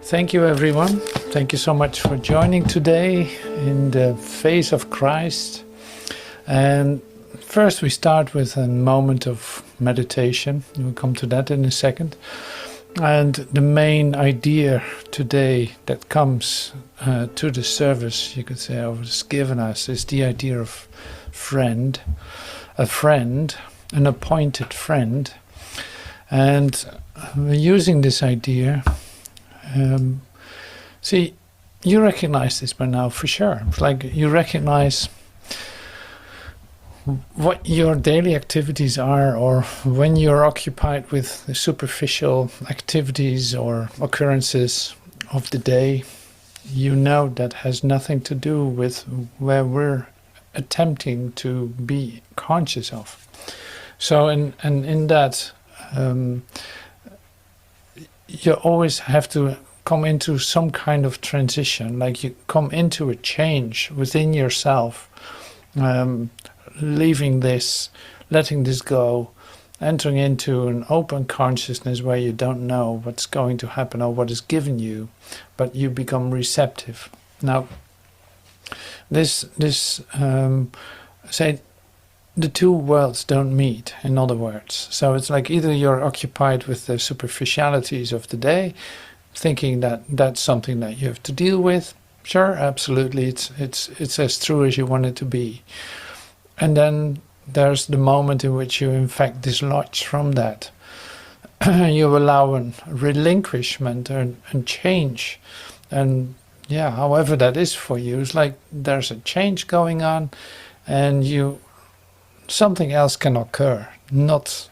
Thank you, everyone. Thank you so much for joining today in the face of Christ. And first we start with a moment of meditation. We'll come to that in a second. And the main idea today that comes to the service, you could say, or is given us, is the idea of friend, a friend, an appointed friend. And we're using this idea. See, you recognize this by now for sure. It's like you recognize what your daily activities are, or when you're occupied with the superficial activities or occurrences of the day, you know that has nothing to do with where we're attempting to be conscious of. So in that, you always have to come into some kind of transition, like you come into a change within yourself, leaving this, letting this go, entering into an open consciousness where you don't know what's going to happen or what is given you, but you become receptive. Now, this say the two worlds don't meet, in other words. So it's like either you're occupied with the superficialities of the day, thinking that that's something that you have to deal with. Sure, absolutely, it's as true as you want it to be. And then there's the moment in which you in fact dislodge from that. You allow a relinquishment and change. And yeah, however that is for you, it's like there's a change going on and something else can occur, not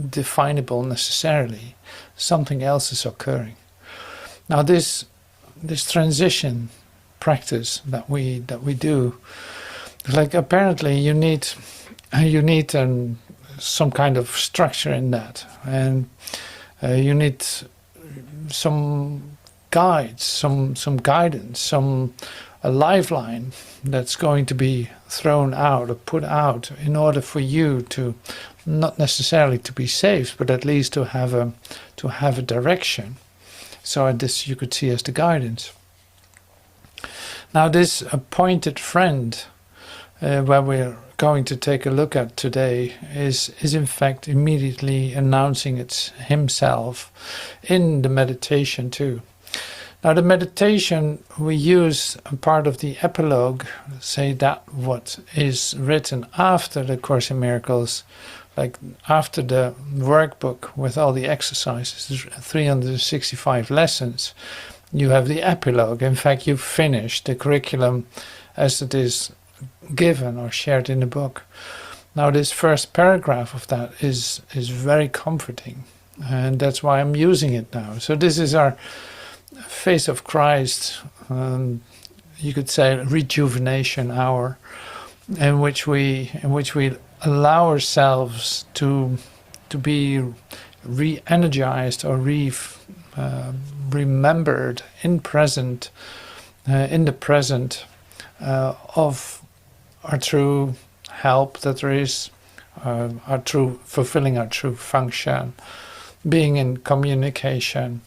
definable necessarily. Something else is occurring. Now this transition practice that we do, like apparently you need some kind of structure in that, and you need some guides, some guidance, a lifeline that's going to be thrown out or put out in order for you to not necessarily to be saved, but at least to have a direction. So this you could see as the guidance. Now this appointed friend, where we're going to take a look at today, is in fact immediately announcing himself in the meditation too. Now the meditation, we use a part of the epilogue, say that what is written after the Course in Miracles, like after the workbook with all the exercises, 365 lessons, you have the epilogue. In fact, you've finished the curriculum as it is given or shared in the book. Now this first paragraph of that is very comforting, and that's why I'm using it now. So this is our face of Christ, you could say rejuvenation hour, in which we allow ourselves to be re-energized or remembered in the present of our true help that there is, our true fulfilling our true function, being in communication,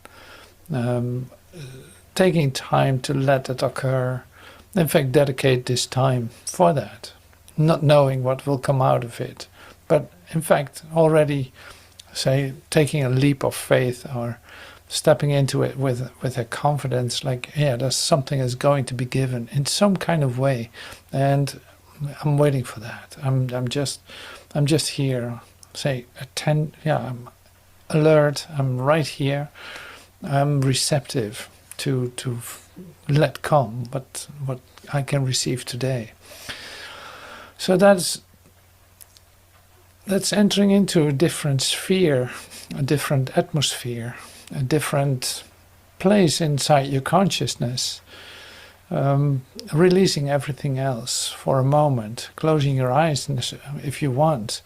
taking time to let it occur, in fact dedicate this time for that, not knowing what will come out of it, but in fact already say taking a leap of faith or stepping into it with a confidence, like yeah, there's something is going to be given in some kind of way, and I'm waiting for that. I'm just here, say I'm alert, I'm right here, I'm receptive to let come what I can receive today. So that's entering into a different sphere, a different atmosphere, a different place inside your consciousness, releasing everything else for a moment, closing your eyes if you want,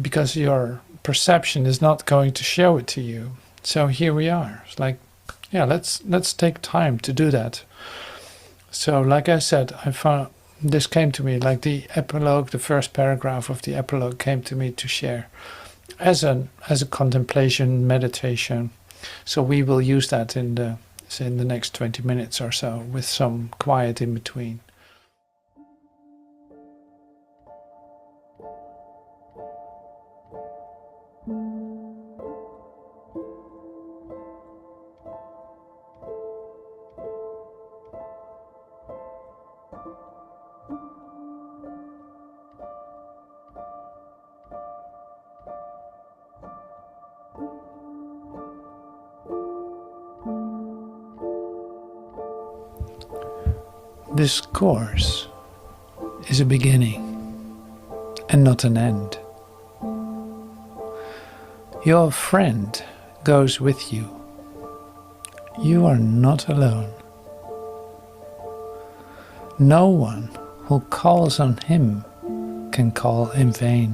because your perception is not going to show it to you. So here we are. It's like, yeah, let's take time to do that. So like I said, I found this came to me, like the epilogue, the first paragraph of the epilogue came to me to share as a contemplation meditation. So we will use that in in the next 20 minutes or so, with some quiet in between. This course is a beginning and not an end. Your friend goes with you. You are not alone. No one who calls on him can call in vain.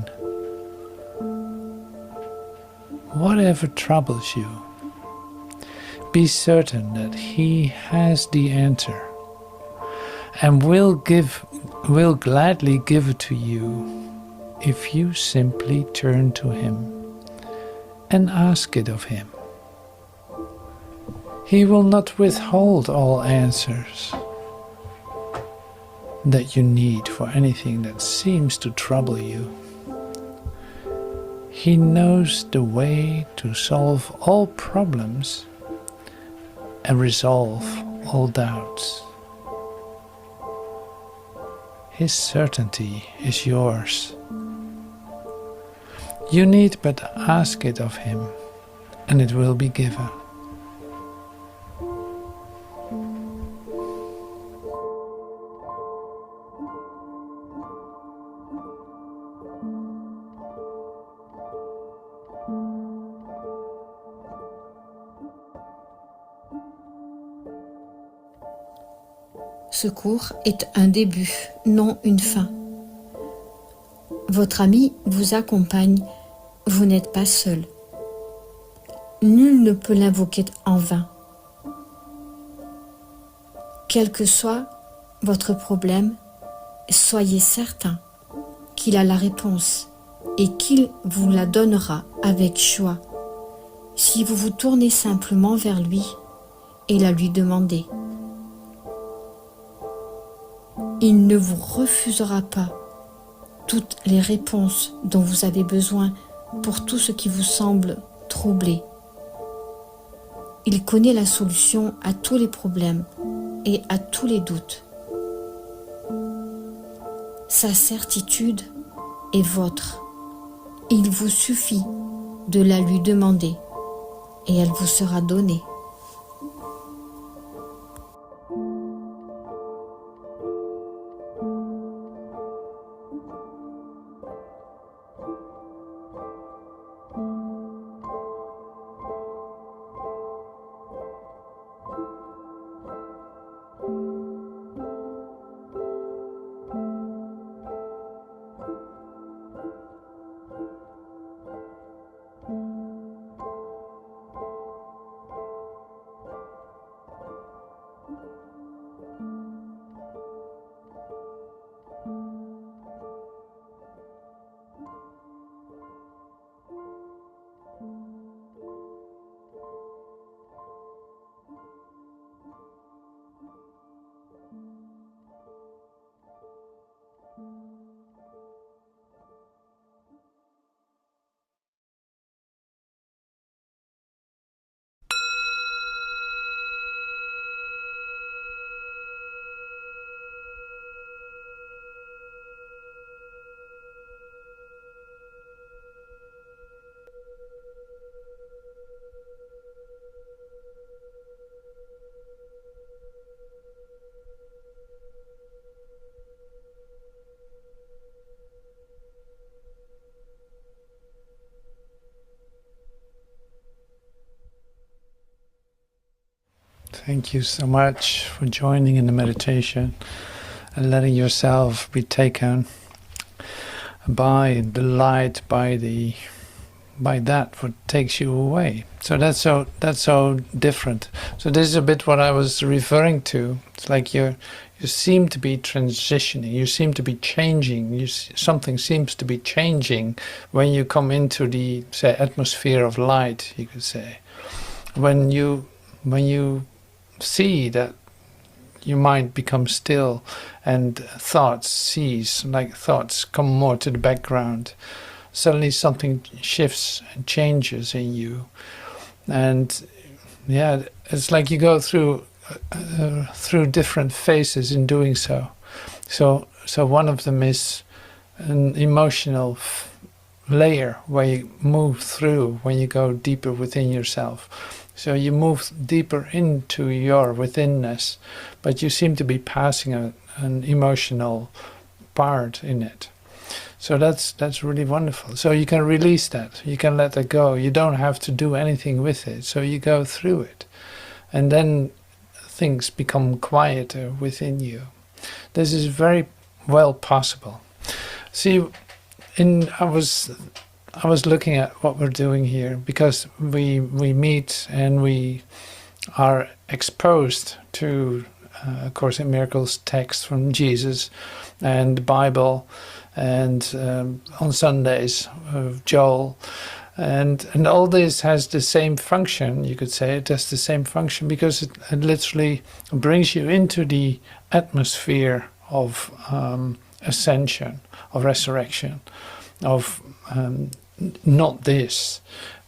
Whatever troubles you, be certain that he has the answer and will gladly give it to you if you simply turn to him and ask it of him. He will not withhold all answers that you need for anything that seems to trouble you. He knows the way to solve all problems and resolve all doubts. His certainty is yours. You need but ask it of him, and it will be given. Ce cours est un début, non une fin. Votre ami vous accompagne, vous n'êtes pas seul. Nul ne peut l'invoquer en vain. Quel que soit votre problème, soyez certain qu'il a la réponse et qu'il vous la donnera avec joie si vous vous tournez simplement vers lui et la lui demandez. Il ne vous refusera pas toutes les réponses dont vous avez besoin pour tout ce qui vous semble troublé. Il connaît la solution à tous les problèmes et à tous les doutes. Sa certitude est vôtre. Il vous suffit de la lui demander et elle vous sera donnée. Thank you so much for joining in the meditation and letting yourself be taken by the light, by that what takes you away. So that's so different. So this is a bit what I was referring to. It's like you seem to be transitioning, you seem to be changing, something seems to be changing when you come into the, say, atmosphere of light, you could say. When you see that your mind becomes still and thoughts cease, like thoughts come more to the background. Suddenly something shifts and changes in you. And yeah, it's like you go through different phases in doing so. So one of them is an emotional layer where you move through when you go deeper within yourself. So you move deeper into your withinness, but you seem to be passing an emotional part in it. So that's really wonderful. So you can release that. You can let that go. You don't have to do anything with it. So you go through it. And then things become quieter within you. This is very well possible. See, I was looking at what we're doing here, because we meet and we are exposed to A Course in Miracles text from Jesus and the Bible, and on Sundays Joel, and all this has the same function. You could say it has the same function because it literally brings you into the atmosphere of ascension, of resurrection, of not this.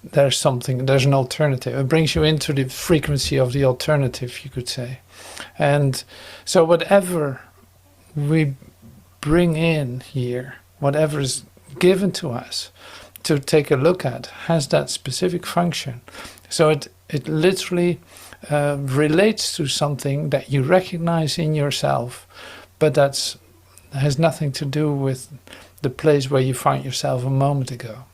There's an alternative. It brings you into the frequency of the alternative, you could say. And so whatever we bring in here, whatever is given to us to take a look at, has that specific function. So it literally relates to something that you recognize in yourself, but that has nothing to do with the place where you find yourself a moment ago.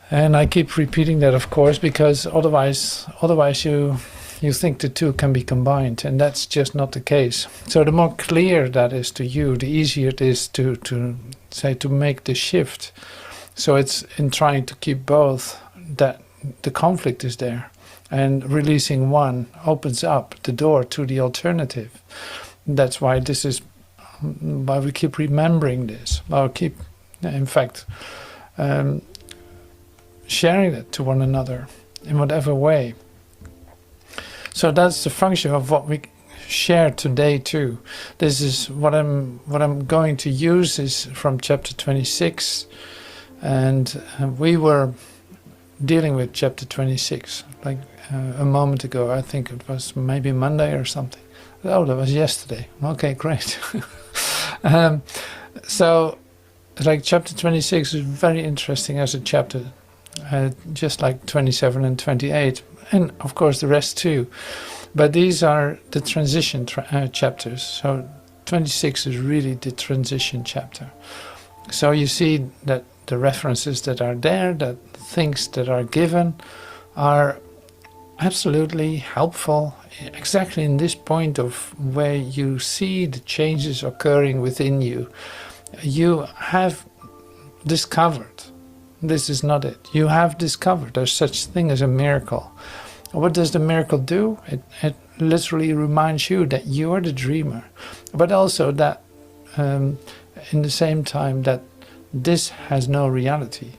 And I keep repeating that, of course, because otherwise you think the two can be combined, and that's just not the case. So the more clear that is to you, the easier it is to make the shift. So it's in trying to keep both, that the conflict is there, and releasing one opens up the door to the alternative. That's why this is why we keep remembering this. Why we keep, in fact, sharing it to one another in whatever way. So that's the function of what we share today too. This is what I'm going to use is from chapter 26, and we were dealing with chapter 26 like a moment ago. I think it was maybe Monday or something. Oh, that was yesterday. Okay, great. So like chapter 26 is very interesting as a chapter, just like 27 and 28, and of course the rest too. But these are the transition chapters. So 26 is really the transition chapter. So you see that the references that are there, that things that are given, are absolutely helpful exactly in this point of where you see the changes occurring within you. You have discovered, this is not it, you have discovered there's such thing as a miracle. What does the miracle do? It literally reminds you that you are the dreamer, but also that in the same time that this has no reality,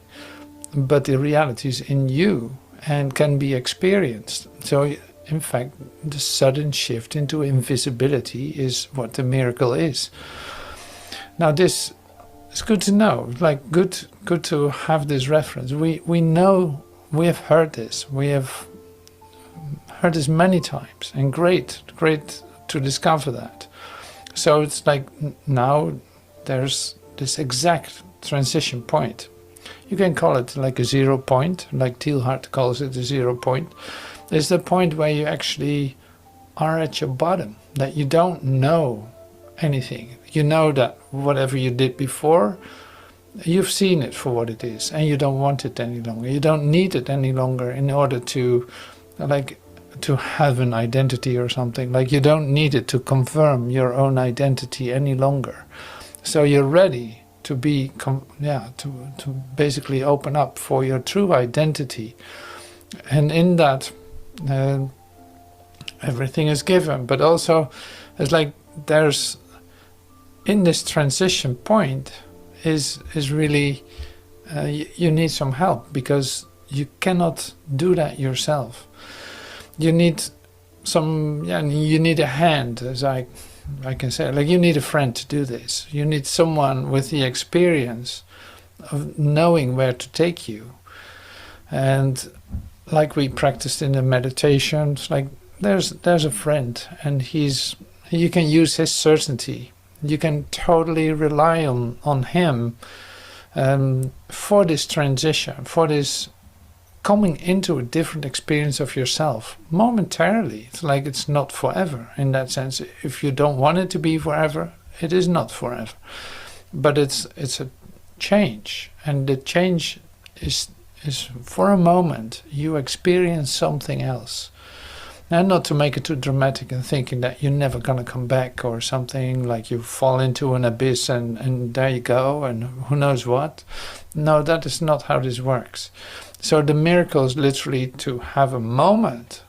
but the reality is in you and can be experienced. So in fact, the sudden shift into invisibility is what the miracle is. Now this is good to know, like good to have this reference. We know, we have heard this, we have heard this many times, and great to discover that. So it's like now there's this exact transition point. You can call it like a 0 point, like Teilhard calls it a 0 point. It's the point where you actually are at your bottom, that you don't know anything. You know that whatever you did before, you've seen it for what it is, and you don't want it any longer. You don't need it any longer in order to have an identity or something. Like you don't need it to confirm your own identity any longer. So you're ready to to basically open up for your true identity, and in that everything is given. But also it's like there's in this transition point is really you need some help, because you cannot do that yourself. You need yeah, you need a hand, as I can say, like you need a friend to do this. You need someone with the experience of knowing where to take you. And like we practiced in the meditations, like there's a friend, and you can use his certainty. You can totally rely on him for this transition, for this coming into a different experience of yourself momentarily. It's like it's not forever in that sense. If you don't want it to be forever, it is not forever. But it's a change, and the change is for a moment you experience something else. And not to make it too dramatic and thinking that you're never gonna come back or something, like you fall into an abyss and there you go and who knows what. No, that is not how this works. So the miracle is literally to have a moment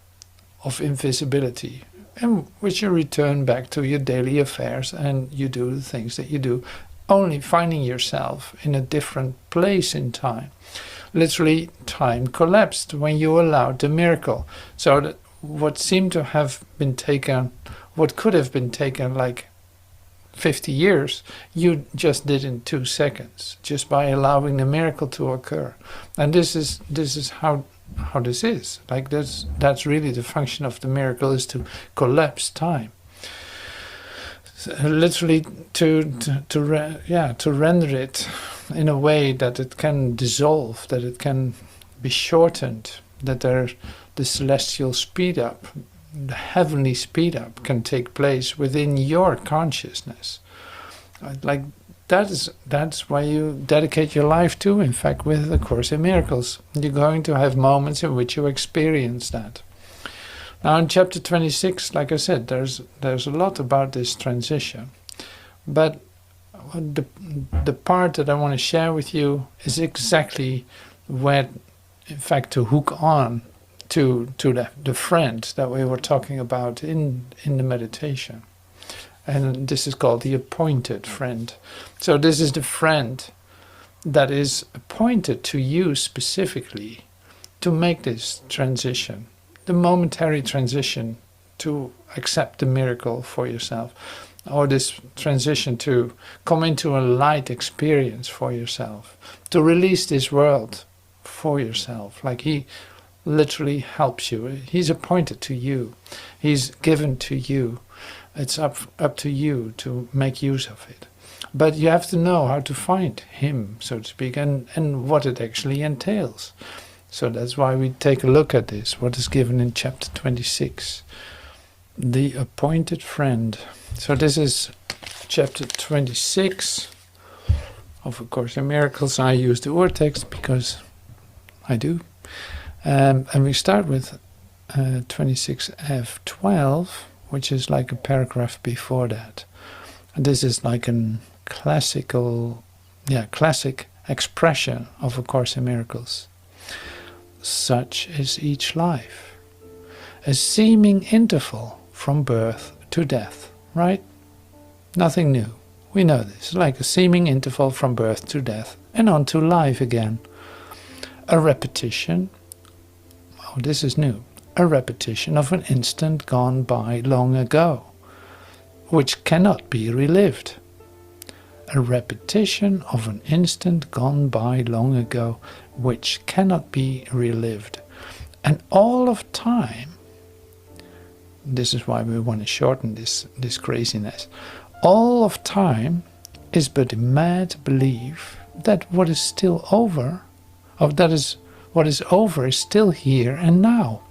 of invisibility in which you return back to your daily affairs and you do the things that you do, only finding yourself in a different place in time. Literally, time collapsed when you allowed the miracle. So that what seemed to have been taken, what could have been taken like 50 years, you just did in 2 seconds, just by allowing the miracle to occur. And this is how this is. Like that's really the function of the miracle, is to collapse time. So literally to render it in a way that it can dissolve, that it can be shortened, that the celestial speed up, the heavenly speed up can take place within your consciousness. Like that's why you dedicate your life to, in fact, with the Course in Miracles. You're going to have moments in which you experience that. Now in chapter 26, like I said, there's a lot about this transition. But the part that I want to share with you is exactly where, in fact, to hook on to the friend that we were talking about in the meditation. And this is called the appointed friend. So this is the friend that is appointed to you specifically to make this transition, the momentary transition to accept the miracle for yourself, or this transition to come into a light experience for yourself, to release this world for yourself. Like he literally helps you. He's appointed to you. He's given to you. It's up to you to make use of it. But you have to know how to find him, so to speak, and what it actually entails. So that's why we take a look at this, what is given in chapter 26. The appointed friend. So this is chapter 26 of A Course in Miracles. I use the Urtext because I do. And we start with 26F12, which is like a paragraph before that. And this is like a classic expression of A Course in Miracles. Such is each life, a seeming interval from birth to death, right? Nothing new. We know this, like a seeming interval from birth to death and on to life again. A repetition. Oh, this is new. A repetition of an instant gone by long ago, which cannot be relived. A repetition of an instant gone by long ago, which cannot be relived. And all of time, this is why we want to shorten this craziness, all of time is but a mad belief that what is still over, what is over is still here and now.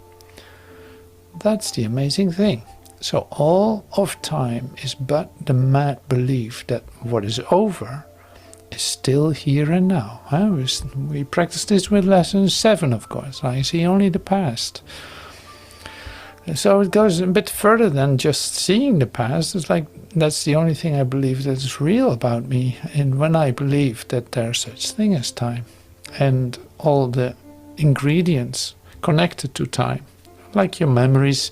That's the amazing thing. So all of time is but the mad belief that what is over is still here and now. We practice this with lesson 7, of course. I see only the past. So it goes a bit further than just seeing the past. It's like that's the only thing I believe that is real about me. And when I believe that there's such thing as time and all the ingredients connected to time, like your memories,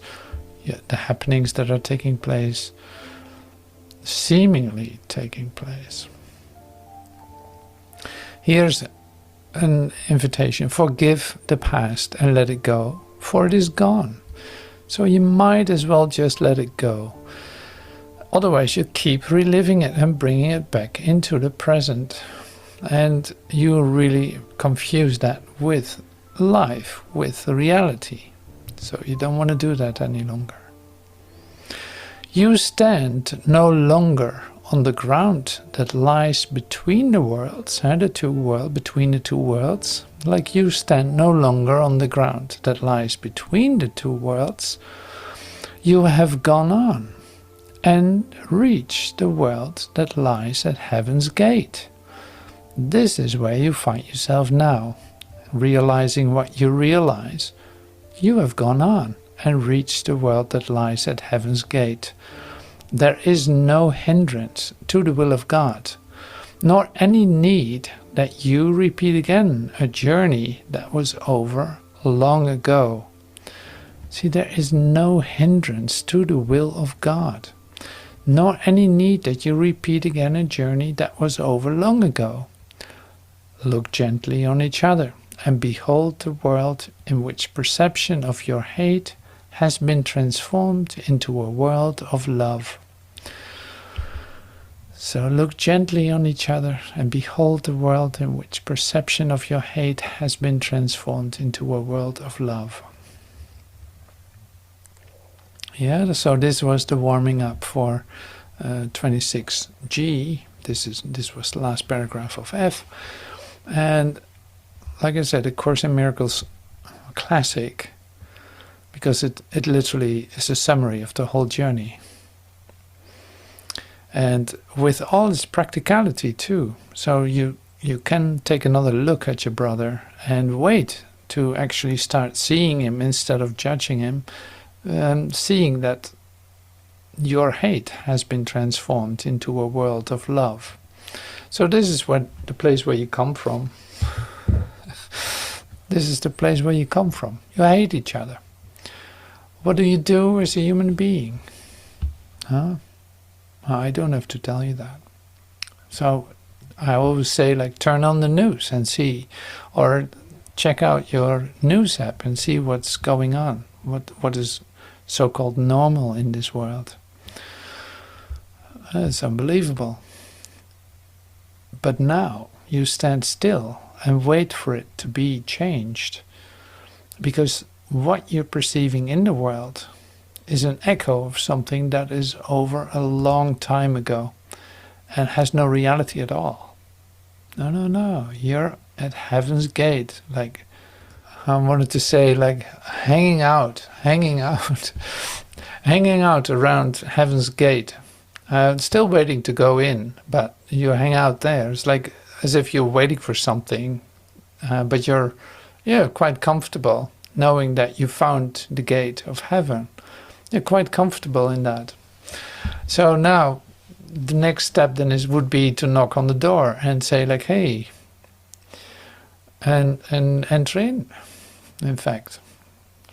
the happenings that are taking place, seemingly taking place. Here's an invitation. Forgive the past and let it go, for it is gone. So you might as well just let it go. Otherwise you keep reliving it and bringing it back into the present. And you really confuse that with life, with reality. So you don't want to do that any longer. You stand no longer on the ground that lies between the worlds, and between the two worlds, like you stand no longer on the ground that lies between the two worlds. You have gone on and reached the world that lies at heaven's gate. This is where you find yourself now, realizing what you realize. You have gone on and reached the world that lies at heaven's gate. There is no hindrance to the will of God, nor any need that you repeat again a journey that was over long ago. See, there is no hindrance to the will of God, nor any need that you repeat again a journey that was over long ago. Look gently on each other and behold the world in which perception of your hate has been transformed into a world of love. So look gently on each other and behold the world in which perception of your hate has been transformed into a world of love. Yeah, so this was the warming up for 26G. This was the last paragraph of F. And like I said, A Course in Miracles classic, because it literally is a summary of the whole journey. And with all its practicality too. So you can take another look at your brother and wait to actually start seeing him instead of judging him, seeing that your hate has been transformed into a world of love. So this is the place where you come from. This is the place where you come from. You hate each other. What do you do as a human being? Huh? I don't have to tell you that. So I always say, like, turn on the news and see, or check out your news app and see what's going on, what is so-called normal in this world. It's unbelievable. But now you stand still and wait for it to be changed, because what you're perceiving in the world is an echo of something that is over a long time ago and has no reality at all. No, you're at heaven's gate, like I wanted to say, like hanging out around heaven's gate, still waiting to go in, but you hang out there. It's like as if you're waiting for something, but you're quite comfortable knowing that you found the gate of heaven. You're quite comfortable in that. So now the next step then would be to knock on the door and say, like, hey, and enter in fact,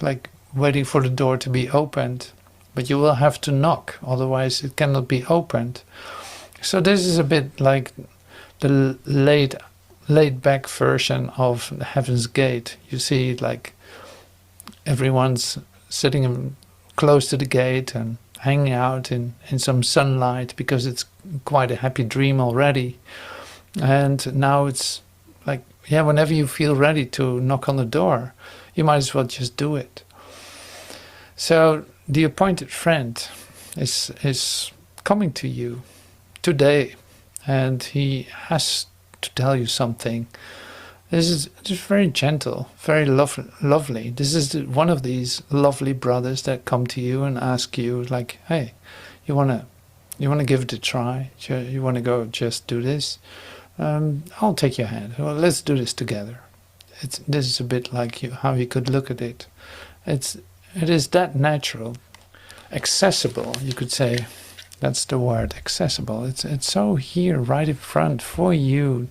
like waiting for the door to be opened, but you will have to knock, otherwise it cannot be opened. So this is a bit like the laid back version of Heaven's Gate. You see, like, everyone's sitting close to the gate and hanging out in some sunlight, because it's quite a happy dream already. And now it's like, whenever you feel ready to knock on the door, you might as well just do it. So the appointed friend is coming to you today, and he has to tell you something. This is just very gentle, very lovely. This is one of these lovely brothers that come to you and ask you, like, hey, you wanna give it a try? You wanna go just do this? I'll take your hand. Well, let's do this together. This is a bit like how you could look at it. It is that natural, accessible. You could say, that's the word, accessible. It's so here, right in front for you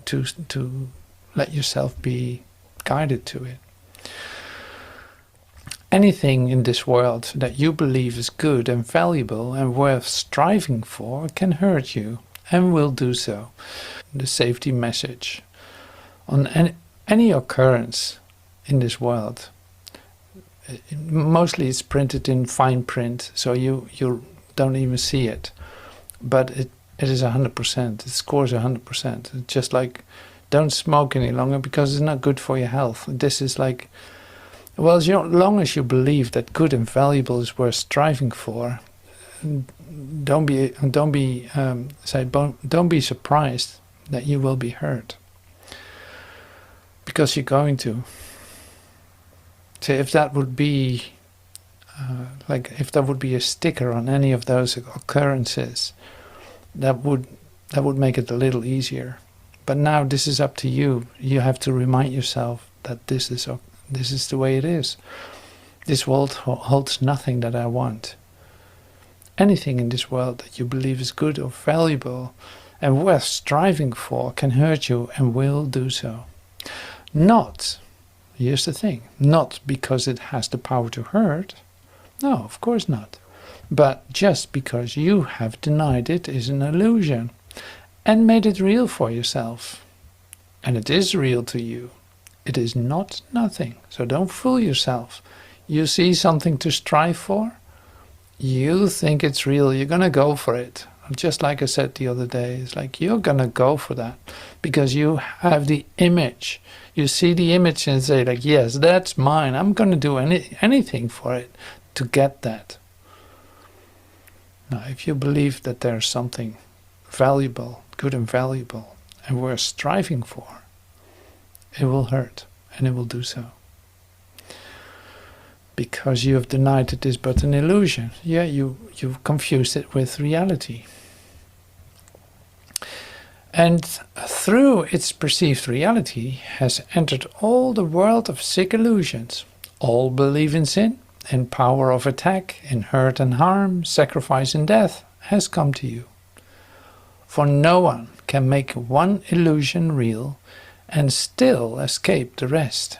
to let yourself be guided to it. Anything in this world that you believe is good and valuable and worth striving for can hurt you, and will do so. The safety message on any occurrence in this world Mostly it's printed in fine print, so you don't even see it. But it is 100%. It scores 100%. It's just like, don't smoke any longer because it's not good for your health. This is like, well, as long as you believe that good and valuable is worth striving for, don't be surprised that you will be hurt, because you're going to. So if that would be if there would be a sticker on any of those occurrences, that would make it a little easier. But now this is up to you. You have to remind yourself that this is the way it is. This world holds nothing that I want. Anything in this world that you believe is good or valuable and worth striving for can hurt you and will do so. Not, here's the thing, not because it has the power to hurt. No, of course not. But just because you have denied it is an illusion and made it real for yourself. And it is real to you. It is not nothing. So don't fool yourself. You see something to strive for, you think it's real, you're going to go for it. Just like I said the other day, it's like you're going to go for that because you have the image. You see the image and say like, yes, that's mine. I'm going to do anything for it to get that. Now, if you believe that there's something valuable, good and valuable, and worth striving for, it will hurt, and it will do so. Because you have denied it is but an illusion. Yeah, you've confused it with reality. And through its perceived reality has entered all the world of sick illusions. All believe in sin, in power of attack, in hurt and harm, sacrifice and death has come to you. For no one can make one illusion real and still escape the rest.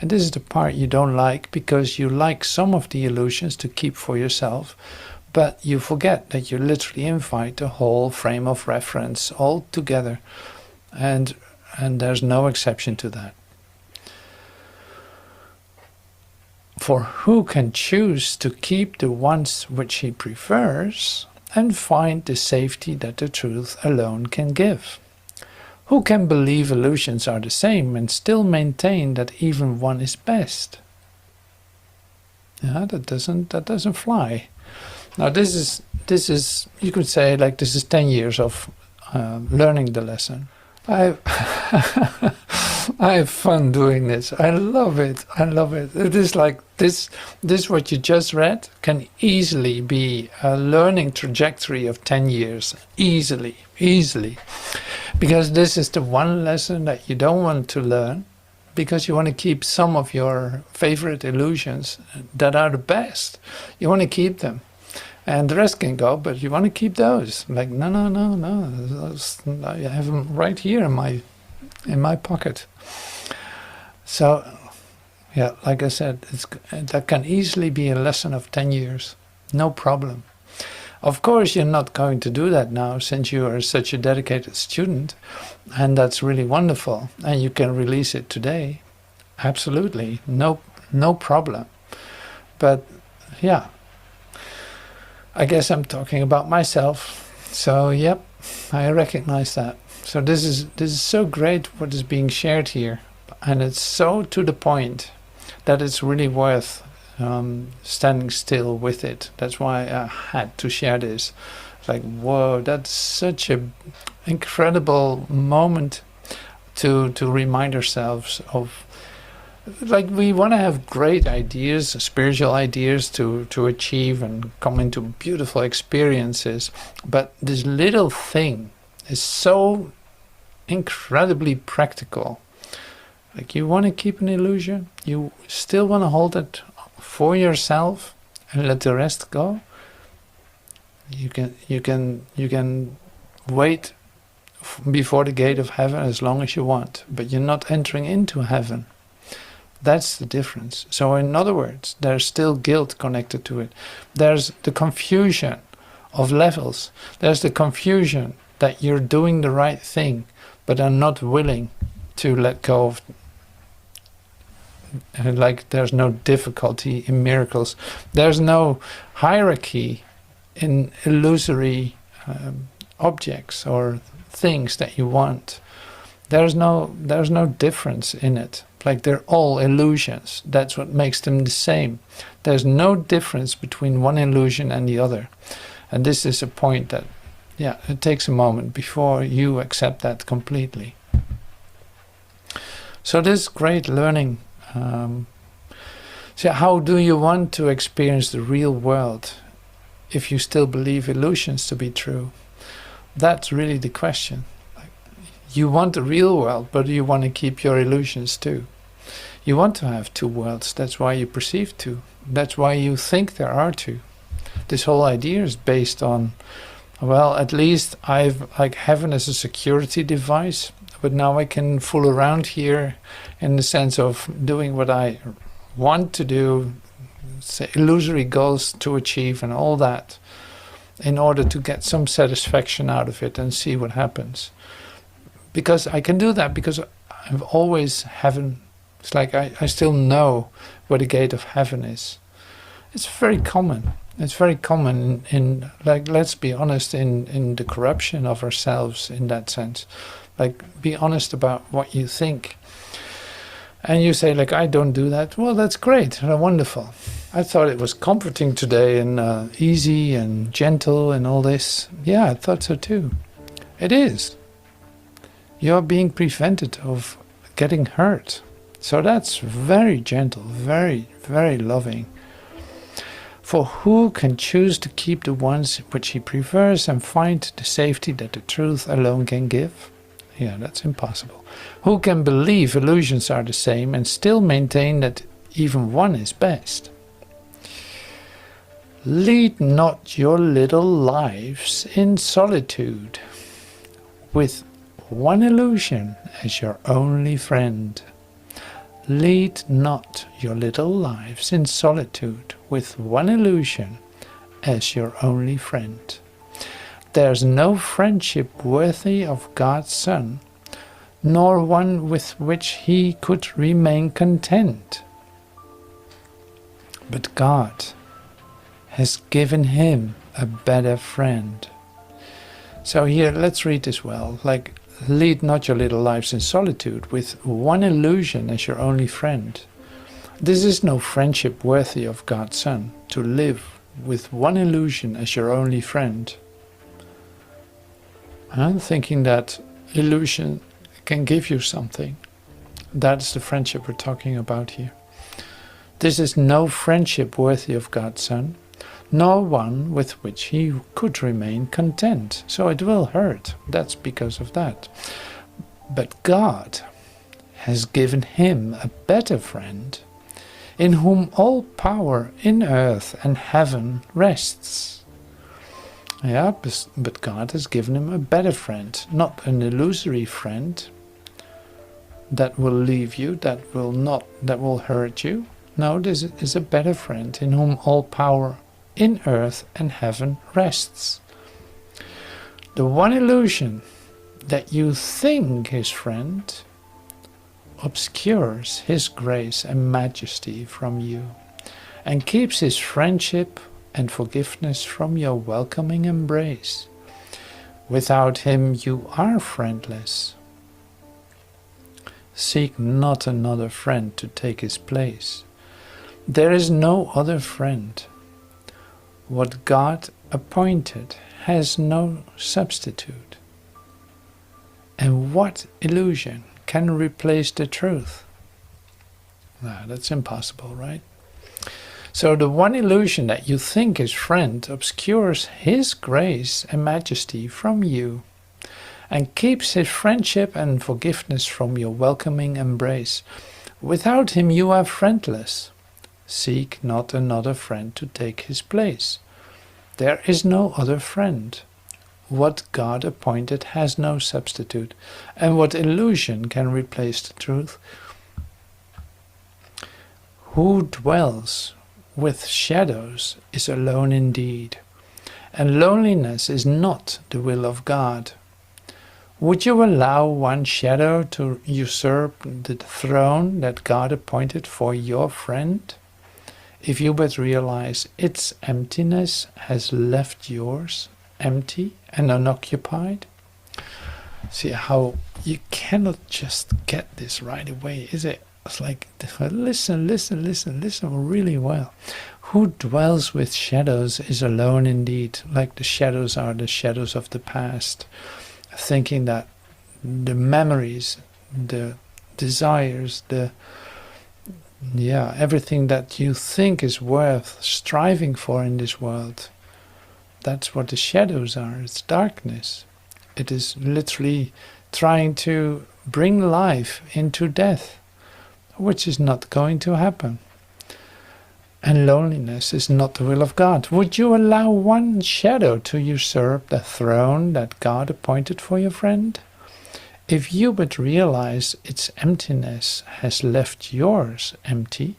And this is the part you don't like, because you like some of the illusions to keep for yourself, but you forget that you literally invite the whole frame of reference all together, and there's no exception to that. For who can choose to keep the ones which he prefers and find the safety that the truth alone can give? Who can believe illusions are the same and still maintain that even one is best? Yeah, that doesn't fly. Now this is you could say like this is 10 years of learning the lesson. I have fun doing this. I love it. It is like this what you just read can easily be a learning trajectory of 10 years. Easily. Because this is the one lesson that you don't want to learn, because you want to keep some of your favorite illusions that are the best. You want to keep them. And the rest can go, but you want to keep those. Like, no. I have them right here in my pocket. So, yeah, like I said, that can easily be a lesson of 10 years. No problem. Of course, you're not going to do that now, since you are such a dedicated student, and that's really wonderful, and you can release it today. Absolutely, no problem. But yeah, I guess I'm talking about myself. So yep, I recognize that. So this is so great what is being shared here, and it's so to the point that it's really worth standing still with it. That's why I had to share this. Like, whoa, that's such a incredible moment to remind ourselves of. Like, we want to have great ideas, spiritual ideas to achieve and come into beautiful experiences, but this little thing is so incredibly practical. Like, you want to keep an illusion, you still want to hold it for yourself and let the rest go. You can wait before the gate of heaven as long as you want, but you're not entering into heaven. That's the difference. So in other words, there's still guilt connected to it. There's the confusion of levels. There's the confusion that you're doing the right thing, but are not willing to let go of like there's no difficulty in miracles. There's no hierarchy in illusory objects or things that you want. There's no difference in it. Like they're all illusions. That's what makes them the same. There's no difference between one illusion and the other. And this is a point that, yeah, it takes a moment before you accept that completely. So this great learning. So how do you want to experience the real world if you still believe illusions to be true? That's really the question. Like, you want the real world, but you want to keep your illusions too. You want to have two worlds. That's why you perceive two. That's why you think there are two. This whole idea is based on, well, at least I've like heaven as a security device, but now I can fool around here in the sense of doing what I want to do, say illusory goals to achieve and all that, in order to get some satisfaction out of it and see what happens. Because I can do that because I've always heaven. It's like I still know where the gate of heaven is. It's very common. It's very common in like, let's be honest, in the corruption of ourselves in that sense. Like, be honest about what you think. And you say, like, I don't do that. Well, that's great. Wonderful. I thought it was comforting today and easy and gentle and all this. Yeah, I thought so too. It is. You're being prevented of getting hurt. So that's very gentle, very, very loving. For who can choose to keep the ones which he prefers and find the safety that the truth alone can give? Yeah, that's impossible. Who can believe illusions are the same and still maintain that even one is best? Lead not your little lives in solitude, with one illusion as your only friend. Lead not your little lives in solitude, with one illusion as your only friend. There's no friendship worthy of God's Son, nor one with which he could remain content. But God has given him a better friend. So here, let's read this well. Like, lead not your little lives in solitude, with one illusion as your only friend. This is no friendship worthy of God's Son, to live with one illusion as your only friend. I'm thinking that illusion can give you something. That's the friendship we're talking about here. This is no friendship worthy of God's Son, nor one with which he could remain content. So it will hurt. That's because of that. But God has given him a better friend, in whom all power in earth and heaven rests. Yeah, but God has given him a better friend, not an illusory friend that will leave you, that will hurt you. No, this is a better friend in whom all power in earth and heaven rests. The one illusion that you think is friend obscures his grace and majesty from you, and keeps his friendship and forgiveness from your welcoming embrace. Without him you are friendless. Seek not another friend to take his place. There is no other friend. What God appointed has no substitute. And what illusion can replace the truth? No, that's impossible, right? So the one illusion that you think is friend obscures his grace and majesty from you, and keeps his friendship and forgiveness from your welcoming embrace. Without him you are friendless. Seek not another friend to take his place. There is no other friend. What God appointed has no substitute, and what illusion can replace the truth? Who dwells with shadows is alone indeed, and loneliness is not the will of God. Would you allow one shadow to usurp the throne that God appointed for your friend? If you but realize its emptiness has left yours empty and unoccupied. See how you cannot just get this right away, is it? It's like, listen really well. Who dwells with shadows is alone indeed, like the shadows are the shadows of the past, thinking that the memories, the desires, everything that you think is worth striving for in this world, that's what the shadows are. It's darkness. It is literally trying to bring life into death, which is not going to happen. And loneliness is not the will of God. Would you allow one shadow to usurp the throne that God appointed for your friend? If you but realize its emptiness has left yours empty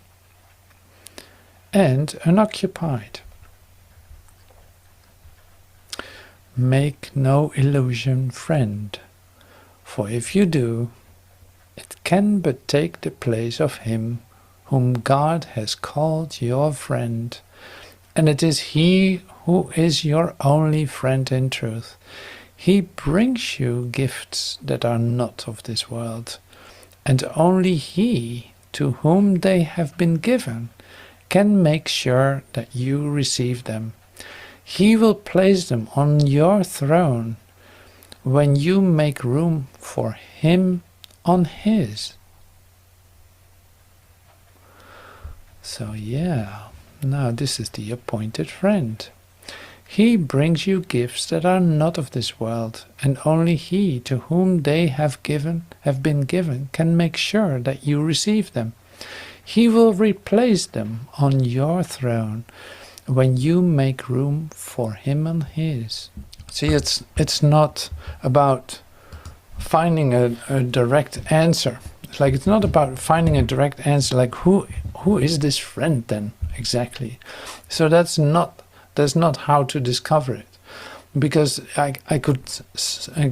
and unoccupied. Make no illusion, friend, for if you do, it can but take the place of him whom God has called your friend, and it is he who is your only friend in truth. He brings you gifts that are not of this world, and only he to whom they have been given can make sure that you receive them. He will place them on your throne when you make room for him on his. So now this is the appointed friend. He brings you gifts that are not of this world, and only he to whom they have been given can make sure that you receive them. He will replace them on your throne when you make room for him on his. See, it's not about finding a direct answer. It's not about finding a direct answer, like who is this friend then exactly? So that's not how to discover it. Because I could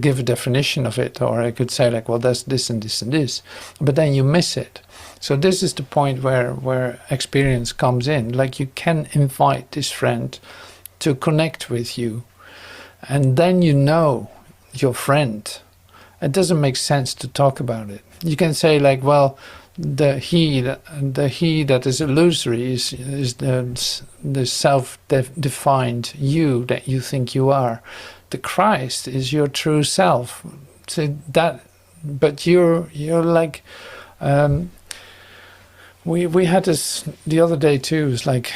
give a definition of it, or I could say like, well, that's this and this and this, but then you miss it. So this is the point where experience comes in. Like, you can invite this friend to connect with you, and then you know your friend. It doesn't make sense to talk about it. You can say like, well, the he that is illusory is the self-defined you that you think you are. The Christ is your true self. So that, but you're like, we had this the other day too. It's like,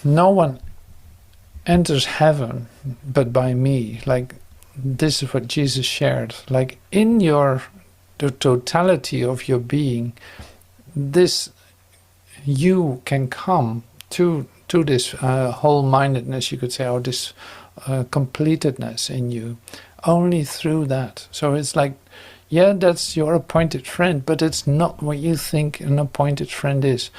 no one enters heaven but by me. Like, this is what Jesus shared. Like, in the totality of your being, this you can come to this whole-mindedness, you could say, or this completedness in you, only through that. So it's like, yeah, that's your appointed friend, but it's not what you think an appointed friend is.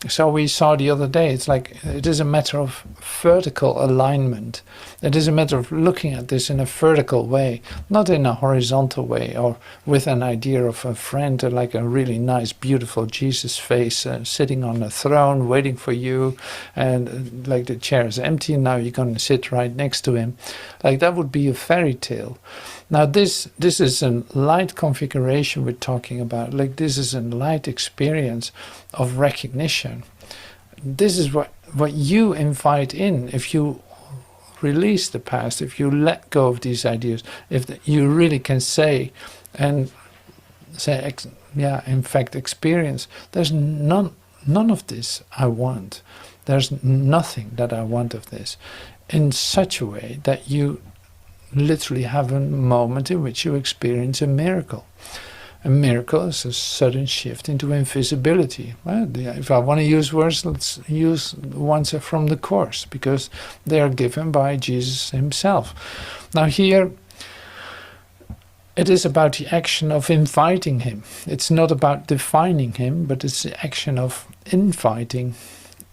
So we saw the other day, it's like, it is a matter of vertical alignment. It is a matter of looking at this in a vertical way, not in a horizontal way, or with an idea of a friend, like a really nice, beautiful Jesus face sitting on a throne waiting for you, and like the chair is empty, and now you're going to sit right next to him. Like, that would be a fairy tale. Now this is a light configuration we're talking about. Like, this is a light experience of recognition. This is what you invite in if you release the past, if you let go of these ideas, if you really can say, in fact, experience, there's none of this I want. There's nothing that I want of this, in such a way that you literally have a moment in which you experience a miracle. A miracle is a sudden shift into invisibility. Well, if I want to use words, let's use ones from the Course, because they are given by Jesus himself. Now here, it is about the action of inviting him. It's not about defining him, but it's the action of inviting.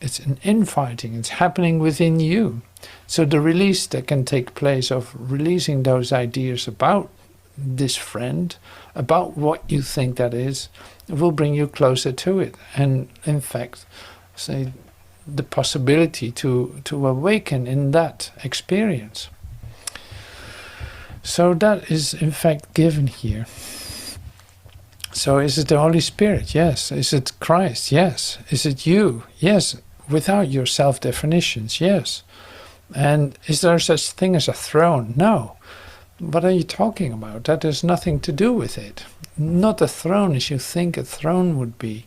It's an inviting. It's happening within you. So the release that can take place of releasing those ideas about this friend, about what you think that is, will bring you closer to it. And in fact, say, the possibility to awaken in that experience. So that is in fact given here. So is it the Holy Spirit? Yes. Is it Christ? Yes. Is it you? Yes. Without your self-definitions? Yes. And is there such thing as a throne? No. What are you talking about? That has nothing to do with it. Not a throne as you think a throne would be.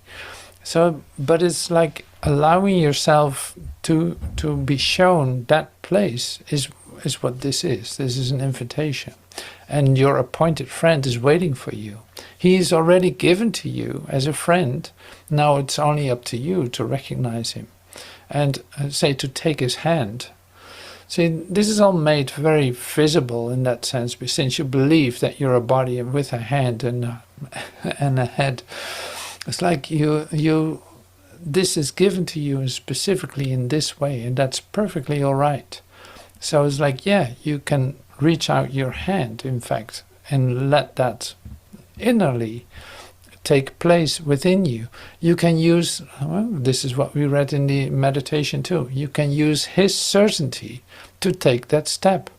So, but it's like allowing yourself to be shown that place is what this is. This is an invitation. And your appointed friend is waiting for you. He is already given to you as a friend. Now it's only up to you to recognize him and say to take his hand. See, this is all made very visible in that sense, since you believe that you're a body with a hand and a head. It's like this is given to you specifically in this way, and that's perfectly all right. So it's like, yeah, you can reach out your hand, in fact, and let that innerly take place within you. You can use, well, this is what we read in the meditation too, you can use his certainty to take that step.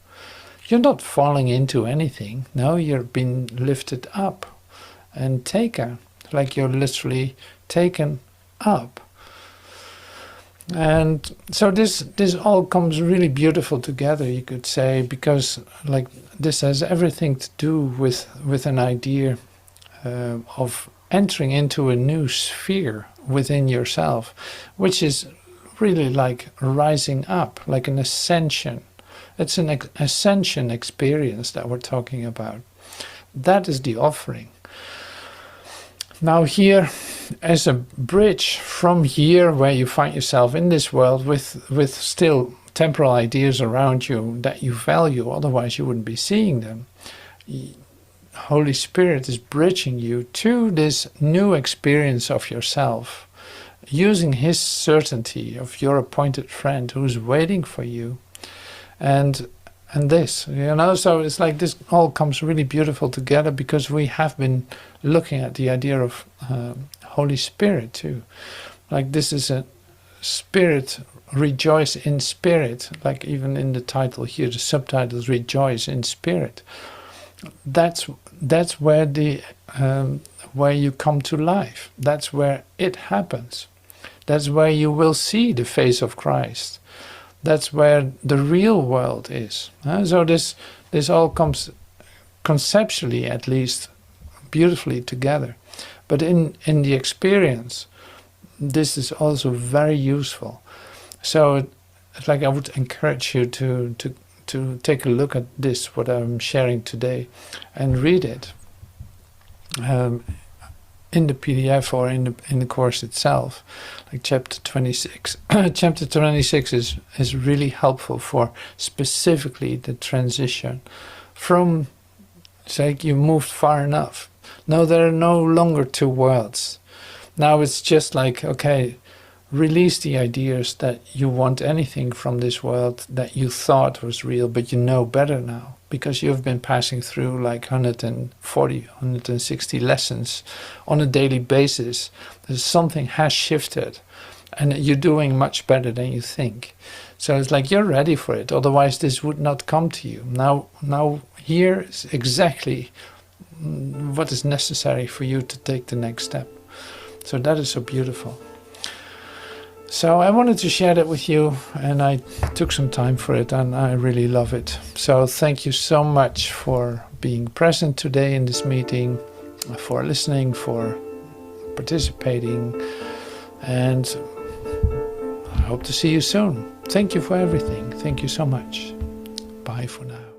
You're not falling into anything. No, you're being lifted up and taken, like you're literally taken up. And so this all comes really beautiful together, you could say, because like this has everything to do with an idea of entering into a new sphere within yourself, which is really like rising up, like an ascension. It's an ascension experience that we're talking about. That is the offering. Now here, as a bridge from here where you find yourself in this world with still temporal ideas around you that you value, otherwise you wouldn't be seeing them. Holy Spirit is bridging you to this new experience of yourself, using his certainty of your appointed friend who's waiting for you. And this, so it's like this all comes really beautiful together, because we have been looking at the idea of Holy Spirit too. Like this is a spirit, rejoice in spirit, like even in the title here, the subtitle is rejoice in spirit. That's where where you come to life. That's where it happens. That's where you will see the face of Christ. That's where the real world is. So this all comes conceptually, at least, beautifully together. But in the experience, this is also very useful. So it's like I would encourage you to take a look at this, what I'm sharing today, and read it in the PDF or in the course itself, like chapter 26. Chapter 26 is really helpful for specifically the transition from, it's like you moved far enough. Now there are no longer two worlds. Now it's just like, okay, release the ideas that you want anything from this world that you thought was real, but you know better now, because you've been passing through like 140, 160 lessons on a daily basis. There's something has shifted, and you're doing much better than you think. So it's like you're ready for it, otherwise this would not come to you. Now here is exactly what is necessary for you to take the next step. So that is so beautiful. So I wanted to share that with you, and I took some time for it, and I really love it. So thank you so much for being present today in this meeting, for listening, for participating, and I hope to see you soon. Thank you for everything. Thank you so much. Bye for now.